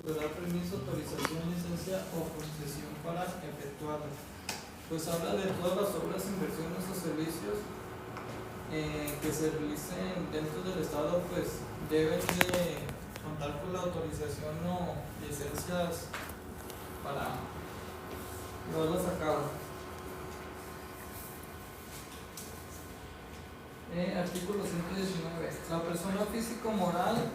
le da permiso, autorización, licencia o concesión para efectuarla. Pues habla de todas las obras, inversiones o servicios que se realicen dentro del Estado, pues deben de contar con la autorización o licencias para llevarlas a cabo. Artículo 119. La persona físico-moral,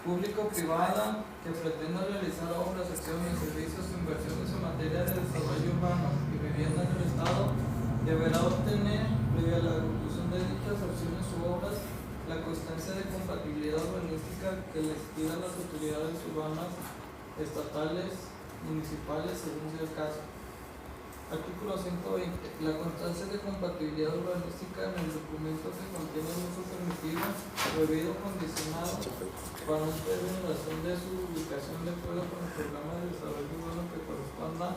pública o privada, que pretenda realizar obras, acciones, servicios o inversiones en materia de desarrollo urbano y vivienda en el Estado, deberá obtener, previa la ejecución de dichas acciones u obras, la constancia de compatibilidad urbanística que les pidan las autoridades urbanas, estatales, municipales, según sea el caso. Artículo 120. La constancia de compatibilidad urbanística en el documento que contiene el uso permitido, prohibido o condicionado para un periodo en razón de su ubicación de acuerdo con el programa de desarrollo urbano que corresponda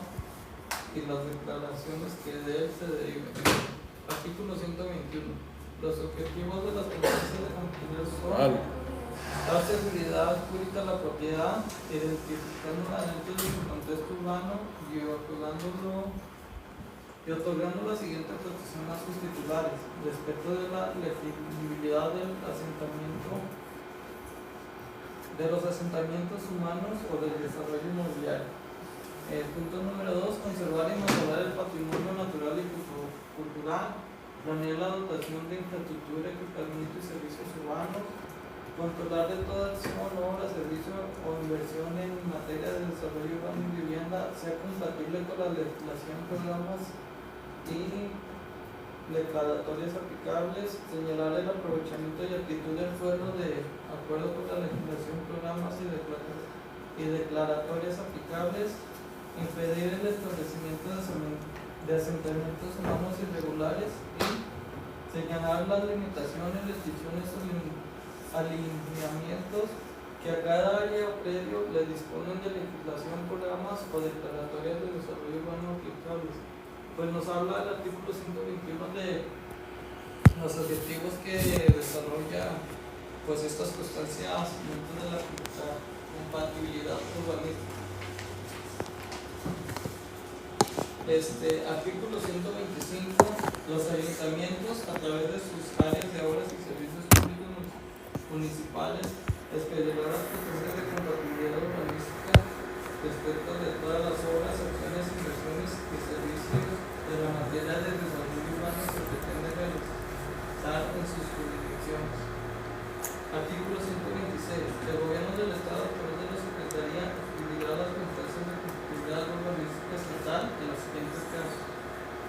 y las declaraciones que de él se deriven. Artículo 121. Los objetivos de las constancias de compatibilidad son dar seguridad jurídica a la propiedad, identificándola dentro de su contexto urbano y otorgando la siguiente protección a sus titulares respecto de la legibilidad del asentamiento, de los asentamientos humanos o del desarrollo inmobiliario. Punto número 2. Conservar y mejorar el patrimonio natural y cultural. Planear la dotación de infraestructura, equipamiento y servicios urbanos. Controlar de toda acción, obra, servicio o inversión en materia de desarrollo urbano y vivienda sea compatible con la legislación, programas y declaratorias aplicables. Señalar el aprovechamiento y actitud del suelo de acuerdo con la legislación, programas y declaratorias aplicables. Impedir el establecimiento de asentamientos humanos irregulares y señalar las limitaciones, restricciones o alineamientos que a cada área o predio le disponen de legislación, programas o declaratorias de desarrollo urbano aplicables. Pues nos habla el artículo 121 de los objetivos que desarrolla pues estas constancias dentro de la compatibilidad urbanística. Artículo 125. Los ayuntamientos, a través de sus áreas de obras y servicios públicos municipales, expedirán las constancias de compatibilidad urbanística respecto de todas las obras, acciones, inversiones y servicios de la materia de desarrollo urbano que pretende realizar en sus jurisdicciones. Artículo 126. El gobierno del Estado, a través de la Secretaría, expedirá las constancias de compatibilidad urbanística estatal en los siguientes casos.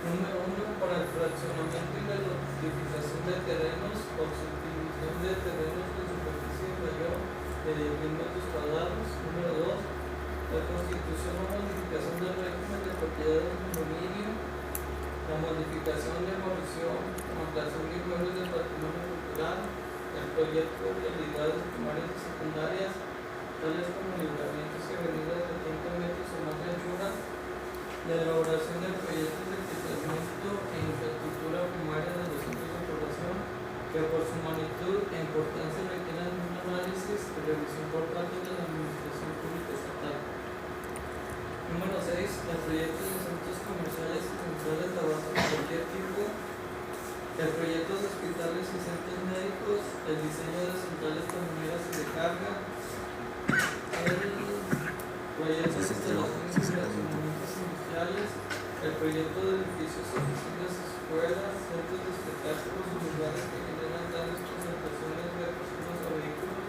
Número 1. Para el fraccionamiento y la notificación de terrenos o subdivisión de terrenos de superficie mayor de 10.000 metros cuadrados. Número 2. La constitución o modificación del régimen de propiedad del condominio, la modificación, demolición, ampliación de inmuebles del patrimonio cultural, el proyecto de vialidades primarias y secundarias, tales como libramientos y avenidas de 30 metros o más de anchura, la elaboración de proyectos de equipamiento e infraestructura primaria de los centros de población, que por su magnitud e importancia requieren un análisis y revisión por parte de la Administración Pública Estatal. Número 6. El proyecto de centros comerciales y centrales de abasto de cualquier tipo, el proyecto de hospitales y centros médicos, el diseño de centrales camioneras y de carga, el proyecto de instalaciones y monumentos industriales, el proyecto de edificios, oficinas, escuelas, centros de espectáculos y lugares que generan grandes concentraciones de personas o vehículos.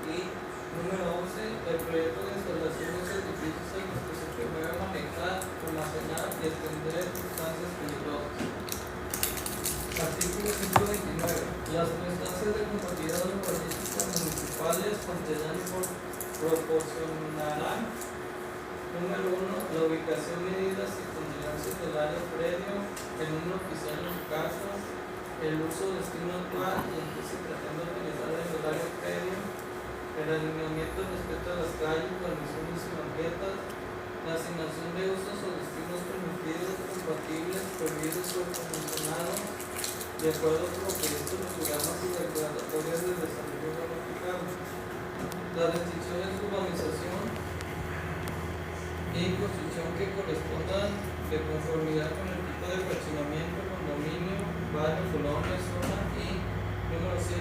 Y número 11. El proyecto de instalaciones y edificios en los que se promueve manejar, almacenar y extender sustancias peligrosas. Artículo 129. Las constancias de compatibilidad urbanística municipales contendrán y proporcionarán: número 1. La ubicación, medidas y condiciones del área predio, el número oficial en su caso, el uso, destino actual y en que se pretende utilizar el área predio, el alineamiento respecto a las calles, guarniciones y banquetas, la asignación de usos o destinos permitidos, compatibles, prohibidos o convencionados, de acuerdo con lo previsto en los programas y declaratorias de desarrollo urbano aplicable. Las restricciones de urbanización, y construcción que correspondan de conformidad con el tipo de fraccionamiento, condominio, barrio, colonia, zona. Y número 7,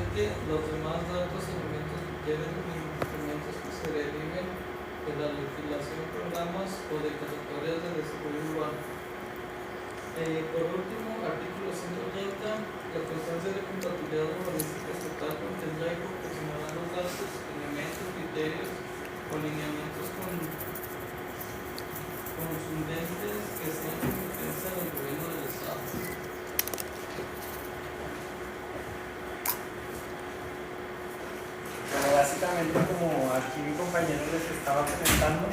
los demás datos, elementos, criterios y instrumentos que se deriven de la legislación, programas o declaratorias de desarrollo urbano. Por último, artículo 130, la constancia de compatibilidad urbanística estatal contendrá y proporcionará los datos, elementos, criterios o lineamientos consundentes que sean competencia del gobierno del Estado. Bueno, básicamente, como aquí mi compañero les estaba comentando,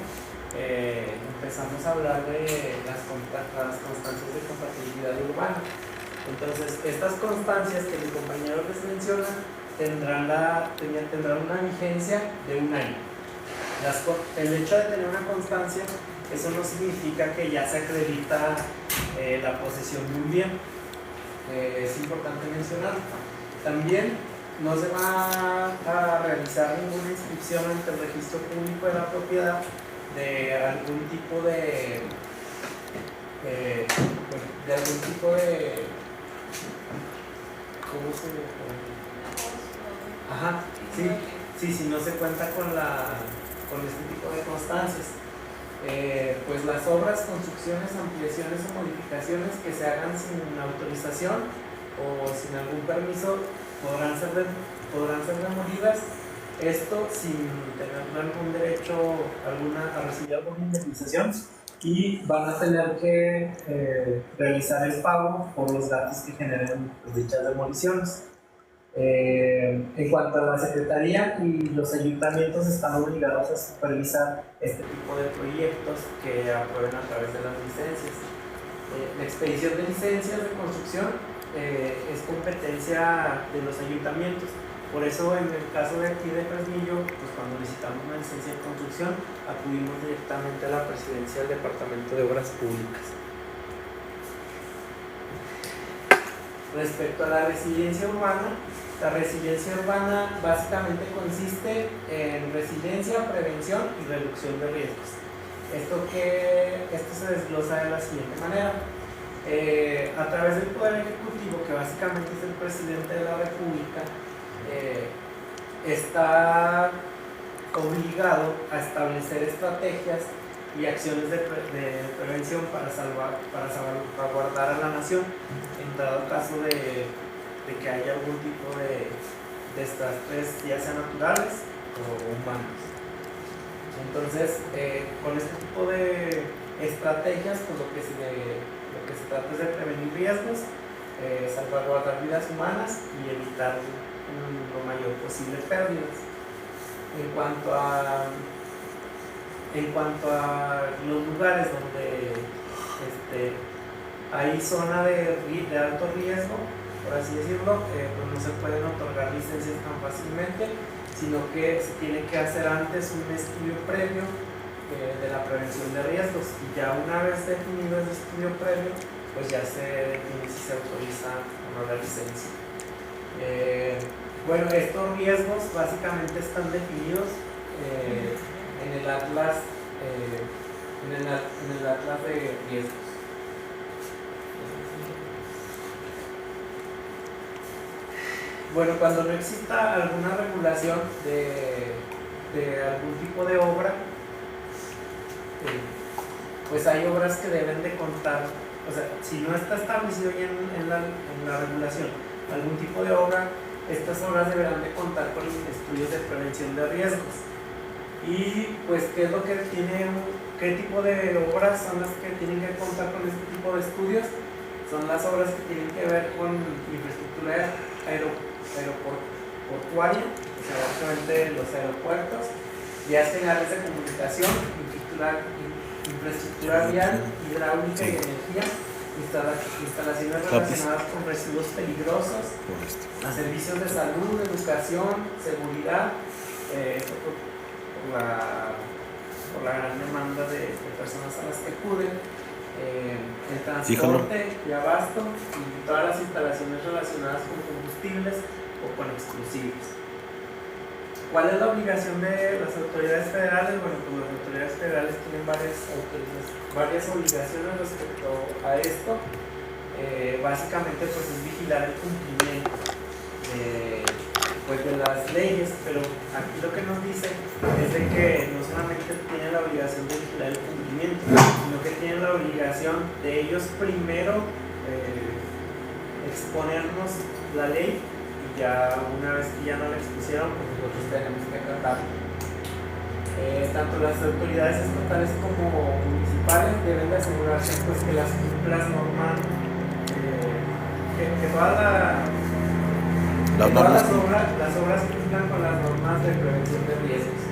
empezamos a hablar de las constancias de compatibilidad urbana. Entonces, estas constancias que mi compañero les menciona tendrán una vigencia de un año. El hecho de tener una constancia, eso no significa que ya se acredita la posesión de un bien. Es importante mencionar. También no se va a realizar ninguna inscripción ante el registro público de la propiedad de algún tipo de ¿cómo se llama? Ajá, sí, si no se cuenta con este tipo de constancias. Pues las obras, construcciones, ampliaciones o modificaciones que se hagan sin autorización o sin algún permiso podrán ser demolidas, esto sin tener algún derecho a recibir alguna indemnización, y van a tener que realizar el pago por los gastos que generen dichas demoliciones. En cuanto a la Secretaría y los ayuntamientos, están obligados a supervisar este tipo de proyectos que aprueben a través de las licencias. La expedición de licencias de construcción es competencia de los ayuntamientos. Por eso, en el caso de aquí de Fresnillo, pues cuando visitamos una licencia de construcción, acudimos directamente a la presidencia del Departamento de Obras Públicas. Respecto a la residencia urbana básicamente consiste en resiliencia, prevención y reducción de riesgos. Esto se desglosa de la siguiente manera. A través del Poder Ejecutivo, que básicamente es el presidente de la República, está obligado a establecer estrategias y acciones de prevención para salvaguardar a la nación en dado caso de que haya algún tipo de desastres, ya sean naturales o humanos. Entonces, con este tipo de estrategias, pues lo que se trata es de prevenir riesgos, salvaguardar vidas humanas y evitar lo mayor posible pérdidas. En cuanto a los lugares donde hay zona de alto riesgo, por así decirlo, pues no se pueden otorgar licencias tan fácilmente, sino que se tiene que hacer antes un estudio previo de la prevención de riesgos, y ya una vez definido ese estudio previo, pues ya se define si se autoriza o no la licencia. Bueno, estos riesgos básicamente están definidos en el atlas de riesgos. Bueno, cuando no exista alguna regulación de algún tipo de obra, pues hay obras que deben de contar, o sea, si no está establecido ya en la regulación algún tipo de obra, estas obras deberán de contar con estudios de prevención de riesgos. Y pues, ¿qué es lo que qué tipo de obras son las que tienen que contar con este tipo de estudios? Son las obras que tienen que ver con infraestructura aeroportuaria, o sea, básicamente los aeropuertos, vías generales de comunicación, infraestructura vial, hidráulica y energía, instalaciones relacionadas con residuos peligrosos, a servicios de salud, educación, seguridad, por la gran demanda de personas a las que acuden, el transporte y abasto, y todas las instalaciones relacionadas con combustibles o con explosivos. ¿Cuál es la obligación de las autoridades federales? Bueno, pues las autoridades federales tienen varias obligaciones respecto a esto. Básicamente pues es vigilar el cumplimiento pues de las leyes, pero aquí lo que nos dice es de que no solamente tienen la obligación de vigilar el cumplimiento, sino que tienen la obligación de ellos primero exponernos la ley, y ya una vez que ya no la expusieron, pues nosotros tenemos que acatarla. Tanto las autoridades estatales como municipales deben de asegurarse pues que las normas, que todas las obras cumplan con las normas de prevención de riesgos.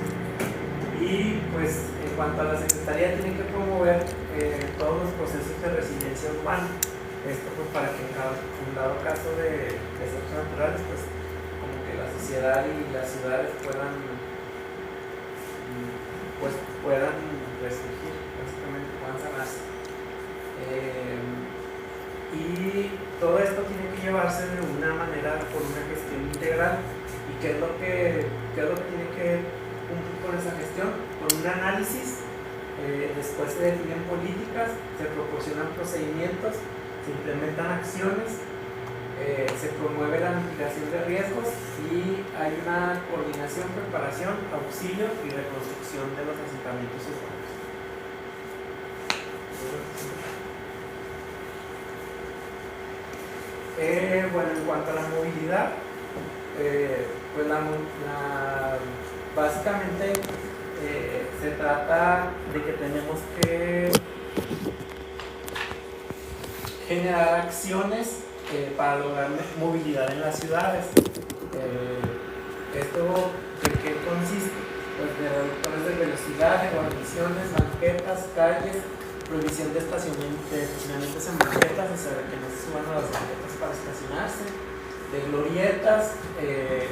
Y pues en cuanto a la Secretaría, tiene que promover todos los procesos de resiliencia urbana. Esto pues para que en dado caso de desastres naturales, pues como que la sociedad y las ciudades puedan resurgir, básicamente puedan sanarse. Y todo esto tiene que llevarse de una manera, por una gestión integral. ¿Y qué es lo que tiene que cumplir con esa gestión? Con un análisis, después se definen políticas, se proporcionan procedimientos, se implementan acciones, se promueve la mitigación de riesgos y hay una coordinación, preparación, auxilio y reconstrucción de los asentamientos urbanos. Bueno, en cuanto a la movilidad, pues básicamente se trata de que tenemos que generar acciones para lograr movilidad en las ciudades. ¿Esto de qué consiste? Pues de reductores de velocidad, de guarniciones, banquetas, calles, prohibición de estacionamientos en banquetas, o sea, de que no se suban a las banquetas para estacionarse, de glorietas,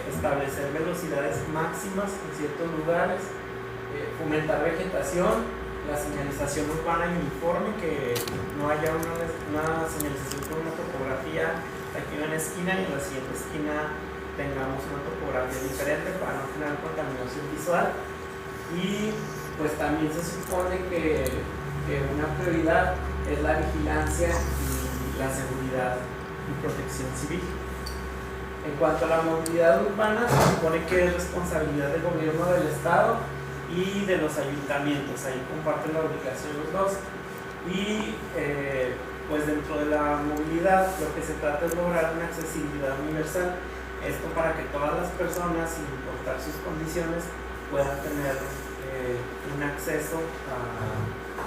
establecer velocidades máximas en ciertos lugares, fomentar vegetación, la señalización urbana y uniforme, que no haya una señalización con una topografía aquí en una esquina y en la siguiente esquina tengamos una topografía diferente para no generar contaminación visual. Y pues también se supone que una prioridad es la vigilancia y la seguridad y protección civil. En cuanto a la movilidad urbana, se supone que es responsabilidad del gobierno del estado y de los ayuntamientos, ahí comparten la obligación los dos. Y pues dentro de la movilidad lo que se trata es lograr una accesibilidad universal, esto para que todas las personas, sin importar sus condiciones, puedan tener un acceso a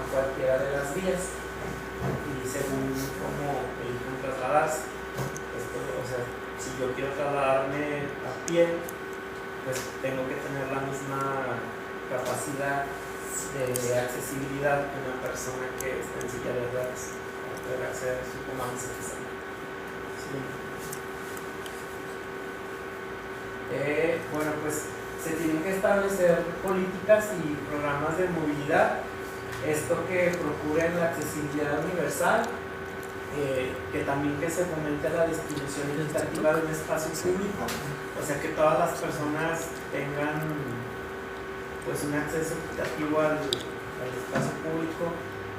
cualquiera de las vías y según cómo elijan trasladarse. O sea, si yo quiero trasladarme a pie, pues tengo que tener la misma capacidad de accesibilidad que una persona que está en silla de ruedas para poder acceder a su comando necesario. Sí. Bueno, pues se tienen que establecer políticas y programas de movilidad, esto que procuren la accesibilidad universal, que también que se fomente la distribución equitativa de un espacio público, o sea que todas las personas tengan pues un acceso equitativo al espacio público,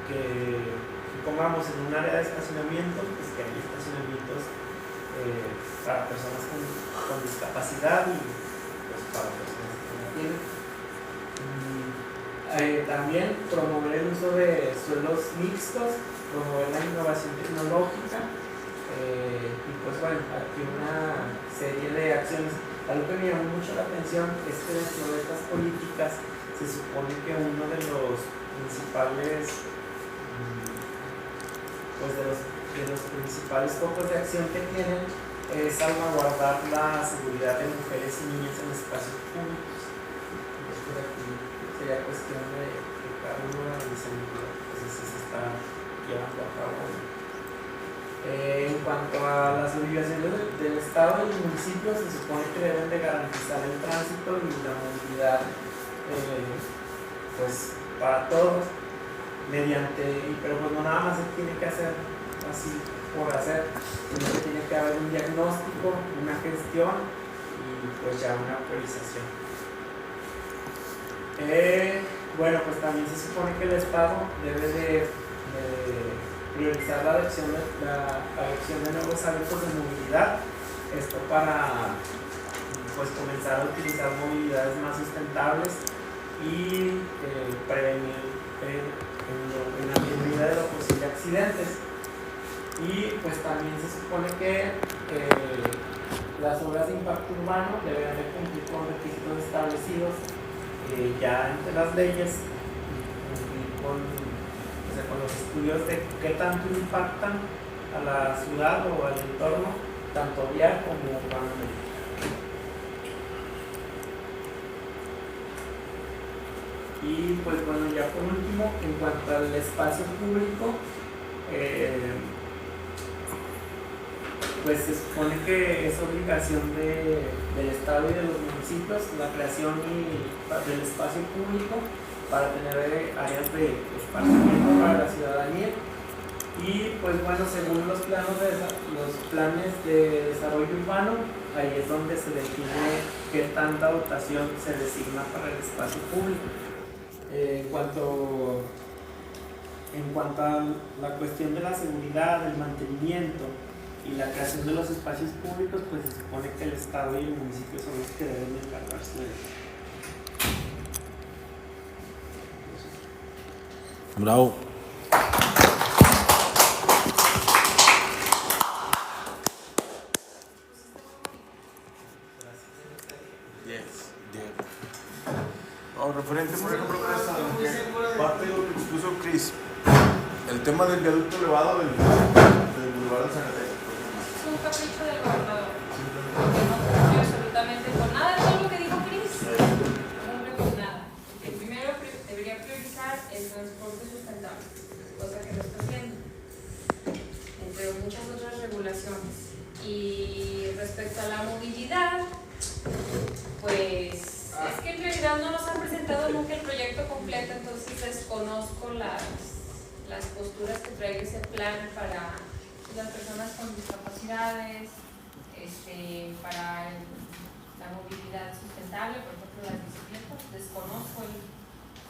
que pongamos en un área de estacionamiento, pues que hay estacionamientos para personas con discapacidad y pues para personas que no tienen. También promover el uso de suelos mixtos, promover la innovación tecnológica, y pues bueno, aquí una serie de acciones. Algo que me llamó mucho la atención es que dentro de estas políticas se supone que uno de los principales focos de acción que tienen es salvaguardar la seguridad de mujeres y niñas en espacios públicos. Entonces, por aquí sería cuestión de que cada uno analice si se está llevando a cabo. En cuanto a las obligaciones del Estado y del municipio, se supone que deben de garantizar el tránsito y la movilidad pues para todos pero pues no nada más se tiene que hacer así por hacer, sino que tiene que haber un diagnóstico, una gestión y pues ya una priorización. Bueno, pues también se supone que el Estado debe de priorizar la adopción de nuevos hábitos de movilidad, esto para pues comenzar a utilizar movilidades más sustentables y prevenir en la medida de lo posible accidentes. Y pues también se supone que las obras de impacto urbano deberán de cumplir con requisitos establecidos ya entre las leyes, cumplir con los estudios de qué tanto impactan a la ciudad o al entorno, tanto vial como urbano. Y pues bueno, ya por último, en cuanto al espacio público, pues se supone que es obligación del Estado y de los municipios la creación del espacio público para tener áreas de esparcimiento para la ciudadanía. Y pues bueno, según los planes de desarrollo urbano, ahí es donde se define qué tanta dotación se designa para el espacio público. En cuanto a la cuestión de la seguridad, el mantenimiento y la creación de los espacios públicos, pues se supone que el Estado y el municipio son los que deben encargarse de eso. Bravo. Referente, por ejemplo, a esta parte de lo que expuso Chris, el tema del viaducto elevado del Boulevard de Zacatecas. Es un capricho del gobernador, porque no cumple absolutamente con nada de todo lo que dijo Chris, no cumple con nada. El primero debería priorizar el transporte sustentable, cosa que no está haciendo, entre muchas otras regulaciones. Y respecto a la movilidad, pues es que en realidad no nos han presentado nunca el proyecto completo, entonces desconozco las posturas que trae ese plan para las personas con discapacidades, para la movilidad sustentable, por ejemplo las bicicletas. Desconozco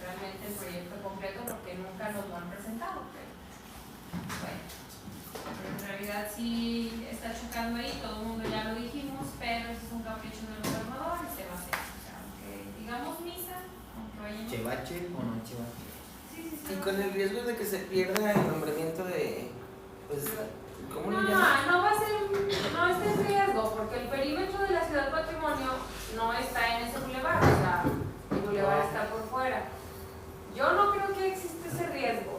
realmente el proyecto completo porque nunca nos lo han presentado, pero bueno, en realidad sí está chocando ahí, todo el mundo ya lo dijimos, pero ese es un capricho del gobernador y se va a hacer. Digamos misa, aunque vayamos. ¿Chevache o no chevache? Sí. Y con el riesgo de que se pierda el nombramiento de, pues, ¿cómo lo llaman? No va a ser, no está en riesgo, porque el perímetro de la Ciudad Patrimonio no está en ese bulevar, o sea, el bulevar está por fuera. Yo no creo que existe ese riesgo,